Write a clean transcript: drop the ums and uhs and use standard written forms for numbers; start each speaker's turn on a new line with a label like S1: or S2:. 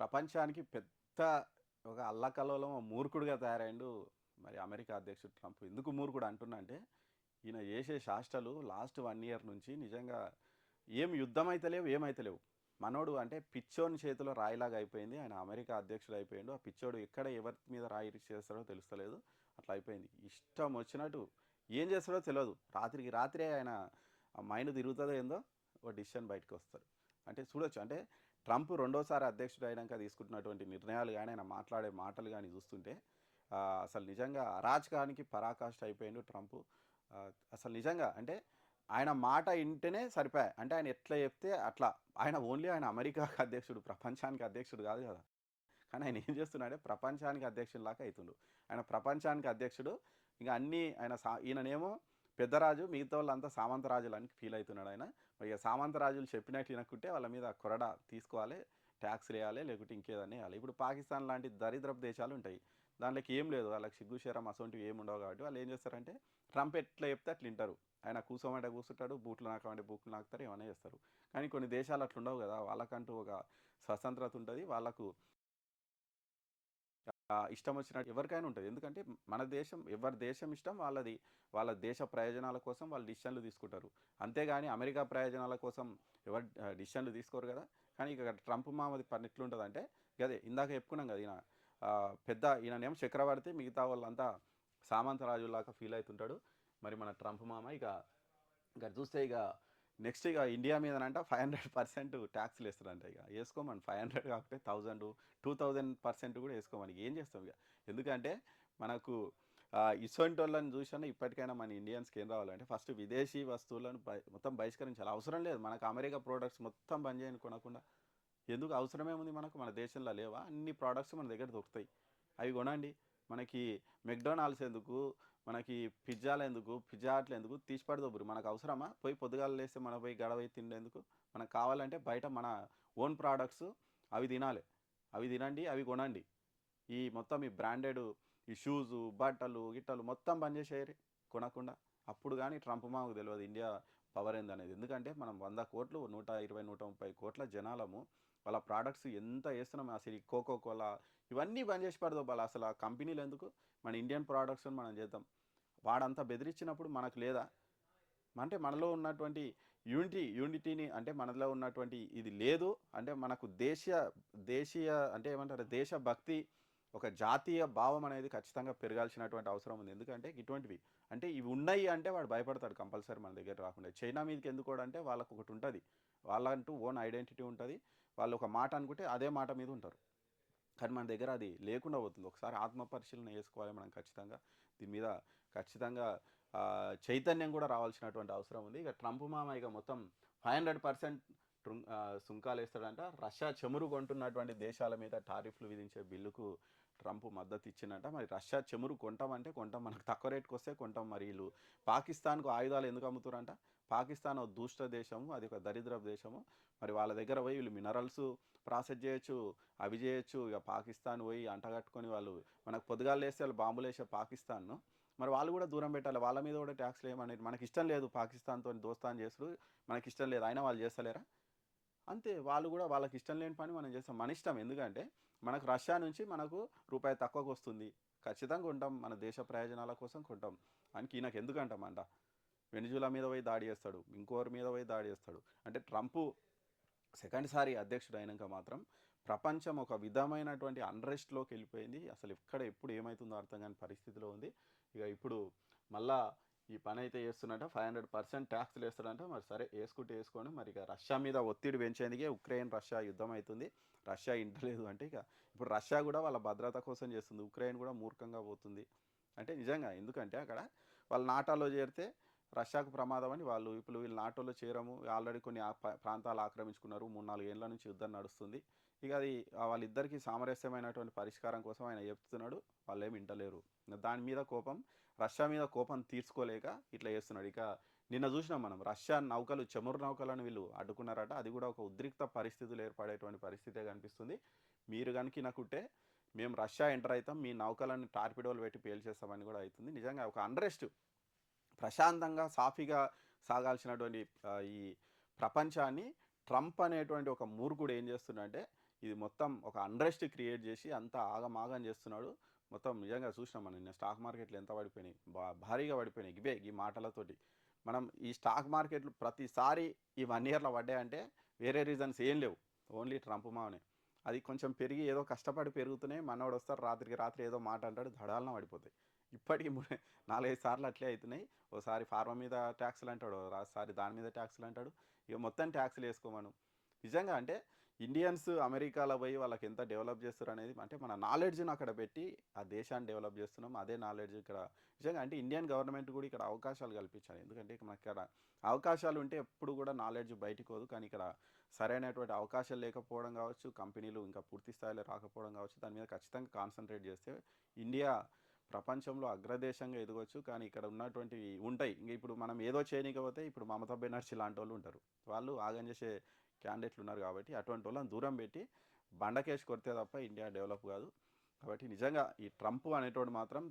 S1: ప్రపంచానికి పెద్ద ఒక అల్లకల్లోలం మూర్ఖుడిగా తయారైండు మరి అమెరికా అధ్యక్షుడు ట్రంప్. ఎందుకు మూర్ఖుడు అంటున్నా అంటే, ఈయన చేసే చేష్టలు లాస్ట్ 1 ఇయర్ నుంచి నిజంగా ఏం యుద్ధం అయితలేవు, ఏమైతలేవు. మనోడు అంటే పిచ్చోని చేతిలో రాయిలాగా అయిపోయింది. ఆయన అమెరికా అధ్యక్షుడు అయిపోయిండు. ఆ పిచ్చోడు ఎక్కడ ఎవరి మీద రాయి చేస్తాడో తెలుస్తలేదు. అట్లా అయిపోయింది. ఇష్టం వచ్చినట్టు ఏం చేస్తాడో తెలియదు. రాత్రికి రాత్రే ఆయన మైండ్ తిరుగుతుందో ఏందో ఒక డిసిషన్ బయటకు వస్తారు. అంటే చూడొచ్చు. అంటే ట్రంప్ రెండోసారి అధ్యక్షుడు అయినాక తీసుకుంటున్నటువంటి నిర్ణయాలు కానీ, ఆయన మాట్లాడే మాటలు కానీ చూస్తుంటే అసలు నిజంగా అరాచకానికి పరాకాష్ట అయిపోయిండు ట్రంప్. అసలు నిజంగా అంటే ఆయన మాట ఇంటేనే సరిపోయా. అంటే ఆయన ఎట్లా చెప్తే అట్లా. ఆయన ఓన్లీ ఆయన అమెరికాకి అధ్యక్షుడు, ప్రపంచానికి అధ్యక్షుడు కాదు కదా! కానీ ఆయన ఏం చేస్తున్నాడంటే ప్రపంచానికి అధ్యక్షునిలాగా అయితుండు. ఆయన ప్రపంచానికి అధ్యక్షుడు. ఇంక అన్నీ ఆయన ఈయననేమో పెద్దరాజు, మిగతా వాళ్ళంతా సామంతరాజులని ఫీల్ అవుతున్నాడు ఆయన. మరి ఇక సామంతరాజులు చెప్పినట్టు వినకుంటే వాళ్ళ మీద కొరడా తీసుకోవాలి, ట్యాక్స్లు వేయాలి, లేకుంటే ఇంకేదన్నా వేయాలి. ఇప్పుడు పాకిస్తాన్ లాంటి దరిద్రపు దేశాలు ఉంటాయి. దాంట్లోకి ఏం లేదు, వాళ్ళకి సిగ్గు శరం అసొంటివి ఏమి ఉండవు. కాబట్టి వాళ్ళు ఏం చేస్తారంటే ట్రంప్ ఎట్లా చెప్తే అట్లా వింటారు. ఆయన కూర్చోమంటే కూర్చుంటాడు, బూట్లు నాకమంటే బూట్లు నాకుతారు, ఏమైనా చేస్తారు. కానీ కొన్ని దేశాలు అట్లా ఉండవు కదా, వాళ్ళకంటూ ఒక స్వతంత్రత ఉంటుంది. వాళ్ళకు ఇష్టం వచ్చినట్టు ఎవరికైనా ఉంటుంది. ఎందుకంటే మన దేశం, ఎవరి దేశం ఇష్టం వాళ్ళది. వాళ్ళ దేశ ప్రయోజనాల కోసం వాళ్ళు డిసిషన్లు తీసుకుంటారు. అంతేగాని అమెరికా ప్రయోజనాల కోసం ఎవరు డిసిషన్లు తీసుకోరు కదా. కానీ ఇక ట్రంప్ మామది పని ఎట్లుంటుందంటే, అదే ఇందాక చెప్పుకున్నాం కదా, ఈయన పెద్ద ఈయననేమో చక్రవర్తి, మిగతా వాళ్ళంతా సామంతరాజులాగా ఫీల్ అవుతుంటాడు. మరి మన ట్రంప్ మామ ఇక ఇక చూస్తే ఇక నెక్స్ట్ ఇక ఇండియా మీదనంట 500% ట్యాక్స్లు వేస్తారంట. ఇక వేసుకోమని 500 కాకపోతే 1000, 2000% కూడా వేసుకోమని. ఏం చేస్తాం ఇక. ఎందుకంటే మనకు ఇసొంటి వాళ్ళని చూసినా ఇప్పటికైనా మన ఇండియన్స్కి ఏం రావాలంటే ఫస్ట్ విదేశీ వస్తువులను మొత్తం బహిష్కరించాలి. అవసరం లేదు మనకు అమెరికా ప్రోడక్ట్స్ మొత్తం బంద్ చేయని కొనకుండా. ఎందుకు అవసరమేముంది మనకు, మన దేశంలో లేవా అన్ని ప్రోడక్ట్స్ మన దగ్గర దొరుకుతాయి, అవి కొనండి. మనకి మెక్డొనాల్డ్స్ ఎందుకు, మనకి పిజ్జాలు ఎందుకు, పిజ్జా హట్లు ఎందుకు, తీసి పడదొబ్బరు. మనకు అవసరమా పోయి పొద్దుగాలు లేస్తే మనం పోయి గడవై తిండేందుకు. మనకు కావాలంటే బయట మన ఓన్ ప్రోడక్ట్స్ అవి తినాలి, అవి తినండి, అవి కొనండి. ఈ మొత్తం ఈ బ్రాండెడ్ ఈ షూజు, బట్టలు గిట్టలు మొత్తం బంద్ చేసేయరు కొనకుండా. అప్పుడు కానీ ట్రంప్ మాకు తెలియదు ఇండియా పవర్ ఏందనేది. ఎందుకంటే మనం 100 కోట్లు, 120, 130 కోట్ల జనాలము. వాళ్ళ ప్రోడక్ట్స్ ఎంత వేస్తున్నాం అసలు. ఈ కోకో కోలా ఇవన్నీ బంద్ చేసి పడదోబాలి. అసలు ఆ కంపెనీలు ఎందుకు, మన ఇండియన్ ప్రోడక్ట్స్ మనం చేద్దాం. వాడంతా బెదిరించినప్పుడు మనకు లేదా అంటే మనలో ఉన్నటువంటి యూనిటీని, అంటే మనలో ఉన్నటువంటి ఇది లేదు అంటే మనకు దేశీయ అంటే ఏమంటారు దేశభక్తి, ఒక జాతీయ భావం అనేది ఖచ్చితంగా పెరగాల్సినటువంటి అవసరం ఉంది. ఎందుకంటే ఇటువంటివి అంటే ఇవి ఉన్నాయి అంటే వాడు భయపడతాడు కంపల్సరీ మన దగ్గర రాకుండా. చైనా మీదకి ఎందుకు అంటే వాళ్ళకు ఒకటి ఉంటుంది, వాళ్ళంటూ ఓన్ ఐడెంటిటీ ఉంటుంది. వాళ్ళు ఒక మాట అనుకుంటే అదే మాట మీద ఉంటారు. కానీ మన దగ్గర అది లేకుండా పోతుంది. ఒకసారి ఆత్మ పరిశీలన చేసుకోవాలి మనం ఖచ్చితంగా. దీని మీద ఖచ్చితంగా చైతన్యం కూడా రావాల్సినటువంటి అవసరం ఉంది. ఇక ట్రంప్ మామ ఇక మొత్తం 500% సుంకాలు వేస్తాడంట. రష్యా చమురు కొంటున్నటువంటి దేశాల మీద టారిఫ్లు విధించే బిల్లుకు ట్రంప్ మద్దతు ఇచ్చిందంట. మరి రష్యా చమురు కొంటామంటే కొంటాం, మనకు తక్కువ రేటుకి వస్తే కొంటాం. మరి వీళ్ళు పాకిస్తాన్కు ఆయుధాలు ఎందుకు అమ్ముతారంట. పాకిస్తాన్ ఒక దుష్ట దేశము, అది ఒక దరిద్ర దేశము. మరి వాళ్ళ దగ్గర పోయి వీళ్ళు మినరల్స్ ప్రాసెస్ చేయొచ్చు, అవి చేయొచ్చు. ఇక పాకిస్తాన్ పోయి అంటగట్టుకొని వాళ్ళు మనకు పొద్దుగాలు వేస్తే వాళ్ళు బాంబులు వేసే పాకిస్తాన్ను మరి వాళ్ళు కూడా దూరం పెట్టాలి. వాళ్ళ మీద కూడా ట్యాక్స్లు ఏమనేది మనకి ఇష్టం లేదు. పాకిస్తాన్తో దోస్తాన్ చేసుడు మనకి ఇష్టం లేదు, అయినా వాళ్ళు చేస్తలేరా. అంతే, వాళ్ళు కూడా వాళ్ళకి ఇష్టం లేని పని మనం చేస్తాం. మన ఇష్టం. ఎందుకంటే మనకు రష్యా నుంచి మనకు రూపాయి తక్కువకు వస్తుంది, ఖచ్చితంగా కొంటాం, మన దేశ ప్రయోజనాల కోసం కొంటాం. అని ఈయనకు ఎందుకంటామంట. వెనిజులా మీద పోయి దాడి చేస్తాడు, ఇంకోరి మీద పోయి దాడి చేస్తాడు. అంటే ట్రంప్ సెకండ్ సారి అధ్యక్షుడు అయినాక మాత్రం ప్రపంచం ఒక విధమైనటువంటి అన్రెస్ట్లోకి వెళ్ళిపోయింది. అసలు ఎక్కడ ఎప్పుడు ఏమవుతుందో అర్థం కాని పరిస్థితిలో ఉంది. ఇక ఇప్పుడు మళ్ళా ఈ పని అయితే చేస్తున్నట్ట 500% ట్యాక్స్లు వేస్తాడంట. మరి సరే వేసుకుంటే వేసుకోండి. మరి ఇక రష్యా మీద ఒత్తిడి పెంచేందుకే ఉక్రెయిన్ రష్యా యుద్ధం అవుతుంది. రష్యా ఇంటలేదు అంటే ఇక ఇప్పుడు రష్యా కూడా వాళ్ళ భద్రత కోసం చేస్తుంది, ఉక్రెయిన్ కూడా మూర్ఖంగా పోతుంది. అంటే నిజంగా ఎందుకంటే అక్కడ వాళ్ళు నాటాలో చేరితే రష్యాకు ప్రమాదం అని వాళ్ళు ఇప్పుడు వీళ్ళు నాటోలో చేరము, ఆల్రెడీ కొన్ని ప్రాంతాలు ఆక్రమించుకున్నారు, 3-4 ఏళ్ళ నుంచి యుద్ధం నడుస్తుంది. ఇక అది వాళ్ళిద్దరికీ సామరస్యమైనటువంటి పరిష్కారం కోసం ఆయన చెప్తున్నాడు, వాళ్ళు ఏమి వింటలేరు. దాని మీద కోపం, రష్యా మీద కోపం తీర్చుకోలేక ఇట్లా చేస్తున్నాడు. ఇక నిన్న చూసినాం మనం రష్యా నౌకలు, చమురు నౌకలను వీళ్ళు అడ్డుకున్నారట. అది కూడా ఒక ఉద్రిక్త పరిస్థితులు ఏర్పడేటువంటి పరిస్థితే కనిపిస్తుంది. మీరు కనుక నకుంటే మేము రష్యా ఎంటర్ అవుతాం, మీ నౌకలను టార్పిడోలు పెట్టి పేల్చేస్తామని కూడా అవుతుంది. నిజంగా ఒక అన్రెస్ట్, ప్రశాంతంగా సాఫీగా సాగాల్సినటువంటి ఈ ప్రపంచాన్ని ట్రంప్ అనేటువంటి ఒక మూర్ఖుడు ఏం చేస్తుండంటే ఇది మొత్తం ఒక అన్రెస్ట్ క్రియేట్ చేసి అంతా ఆగమాగం చేస్తున్నాడు. మొత్తం నిజంగా చూసినాం మనం నిన్న స్టాక్ మార్కెట్లు ఎంత పడిపోయినాయి. భారీగా పడిపోయినాయి. ఇవే ఈ మాటలతోటి. మనం ఈ స్టాక్ మార్కెట్లు ప్రతిసారి ఈ 1 ఇయర్‌లో పడ్డాయంటే వేరే రీజన్స్ ఏం లేవు. ఓన్లీ ట్రంప్ మావనే. అది కొంచెం పెరిగి ఏదో కష్టపడి పెరుగుతున్నాయి. మనోడొస్తాడు రాత్రికి రాత్రి ఏదో మాట అంటాడు ధడాలన పడిపోతాయి. ఇప్పటికి 4, 5 సార్లు అట్లే అయితున్నాయి. ఓసారి ఫార్మా మీద ట్యాక్స్‌లు అంటాడు. ఓసారి దాని మీద ట్యాక్స్‌లు అంటాడు. ఇక మొత్తం ట్యాక్స్‌లు ఏసుకోమను. నిజంగా అంటే ఇండియన్స్ అమెరికాలో పోయి వాళ్ళకి ఎంత డెవలప్ చేస్తారు అనేది అంటే మన నాలెడ్జ్‌ని అక్కడ పెట్టి ఆ దేశాన్ని డెవలప్ చేస్తున్నాం. అదే నాలెడ్జ్ ఇక్కడ నిజంగా అంటే ఇండియన్ గవర్నమెంట్ కూడా ఇక్కడ అవకాశాలు కల్పించాలి. ఎందుకంటే ఇక మనకి ఇక్కడ అవకాశాలు ఉంటే ఎప్పుడు కూడా నాలెడ్జ్ బయటికి పోదు. కానీ ఇక్కడ సరైనటువంటి అవకాశాలు లేకపోవడం కావచ్చు, కంపెనీలు ఇంకా పూర్తి స్థాయిలో రాకపోవడం కావచ్చు, దాని మీద ఖచ్చితంగా కాన్సంట్రేట్ చేస్తే ఇండియా ప్రపంచంలో అగ్రదేశంగా ఎదగొచ్చు. కానీ ఇక్కడ ఉన్నటువంటివి ఉంటాయి. ఇంక ఇప్పుడు మనం ఏదో చేయనీకపోతే ఇప్పుడు మమతా బెనర్జీ లాంటోళ్ళు ఉంటారు. వాళ్ళు ఆగం చేసే క్యాండిడేట్లు ఉన్నారు కాబట్టి అటువంటి వాళ్ళని దూరం పెట్టి బండకేసి కొడితే తప్ప ఇండియా డెవలప్ కాదు. కాబట్టి నిజంగా ఈ ట్రంప్ అనేటోడు మాత్రం